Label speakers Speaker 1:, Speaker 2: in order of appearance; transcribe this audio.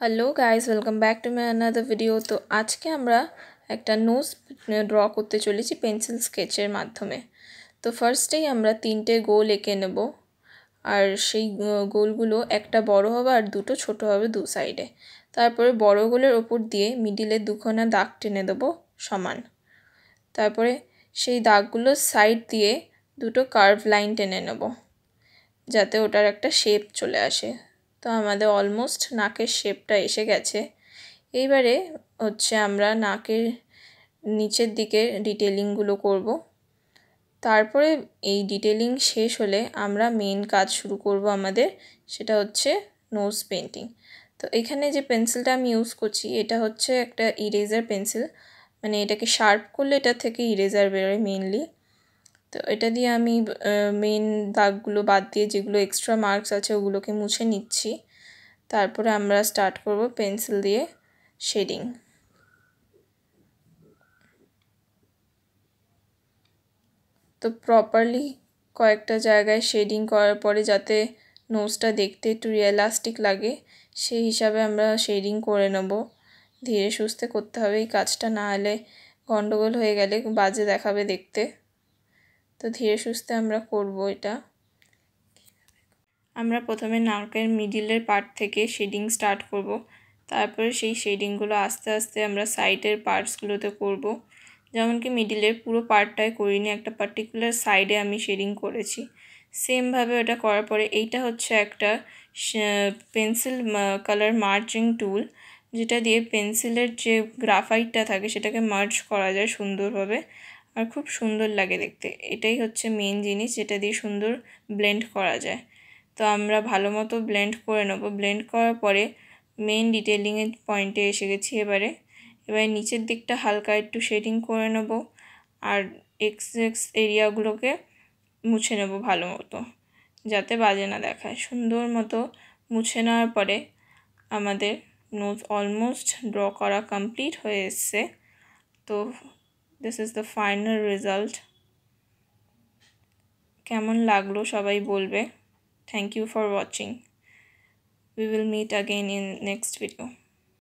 Speaker 1: Hello guys, welcome back to my another video. তো আজকে আমরা একটা নোজ ড্র করতে চলেছি পেন্সিল স্কেচের মাধ্যমে। তো ফার্স্টেই আমরা 3টে গোল এঁকে নেব, আর সেই গোলগুলো একটা বড় হবে আর দুটো ছোট হবে দু সাইডে। তারপরে বড় গোলের ওপর দিয়ে মিডিলে দুখানা দাগ টেনে দেবো সমান। তারপরে সেই দাগগুলোর সাইড দিয়ে দুটো কার্ভ লাইন টেনে নেব যাতে ওটার একটা শেপ চলে আসে। তো আমাদের অলমোস্ট নাকের শেপটা এসে গেছে। এইবারে আমরা নাকের নিচের দিকে ডিটেলিংগুলো করব। তারপরে এই ডিটেলিং শেষ হলে আমরা মেন কাজ শুরু করব আমাদের, সেটা হচ্ছে নোজ পেন্টিং। তো এখানে যে পেন্সিলটা আমি ইউজ করছি এটা হচ্ছে একটা ইরেজার পেন্সিল, মানে এটাকে শার্প করলে এটা থেকে ইরেজার বেরোয় মেনলি। তো এটা দিয়ে আমি মেন দাগগুলো বাদ দিয়ে যেগুলো এক্সট্রা মার্কস আছে ওগুলোকে মুছে নিচ্ছি। তারপরে আমরা স্টার্ট করব পেন্সিল দিয়ে শেডিং। তো প্রপারলি কয়েকটা জায়গায় শেডিং করার পরে যাতে নোজটা দেখতে একটু রিয়েলাস্টিক লাগে সেই হিসাবে আমরা শেডিং করে নেব। ধীরে সুস্থে করতে হবে এই কাজটা, না হলে গন্ডগোল হয়ে গেলে বাজে দেখাবে দেখতে। তো ধীরে সুস্থে আমরা করব এটা। আমরা প্রথমে নাকের মিডিলের পার্ট থেকে শেডিং স্টার্ট করব, তারপরে সেই শেডিংগুলো আস্তে আস্তে আমরা সাইডের পার্টসগুলোতে করব। যেমন কি মিডিলের পুরো পার্টটাই করিনি, একটা পার্টিকুলার সাইডে আমি শেডিং করেছি। সেমভাবে ওটা করার পরে এইটা হচ্ছে একটা পেন্সিল কালার মার্জিং টুল, যেটা দিয়ে পেন্সিলের যে গ্রাফাইটটা থাকে সেটাকে মার্জ করা যায় সুন্দরভাবে, আর খুব সুন্দর লাগে দেখতে। এটাই হচ্ছে মেন জিনিস যেটা দিয়ে সুন্দর ব্লেন্ড করা যায়। তো আমরা ভালো মতো ব্লেন্ড করে নেব। ব্লেন্ড করার পরে মেন ডিটেলিংয়ের পয়েন্টে এসে গেছি। এবারে নিচের দিকটা হালকা একটু শেডিং করে নেব, আর এক্স এরিয়াগুলোকে মুছে নেব ভালো মতো যাতে বাজে না দেখায়। সুন্দর মতো মুছে নেওয়ার পরে আমাদের নোজ অলমোস্ট ড্র করা কমপ্লিট হয়ে এসছে। তো this is the final result. কেমন লাগলো সবাই বলবে। Thank you for watching. We will meet again in next video.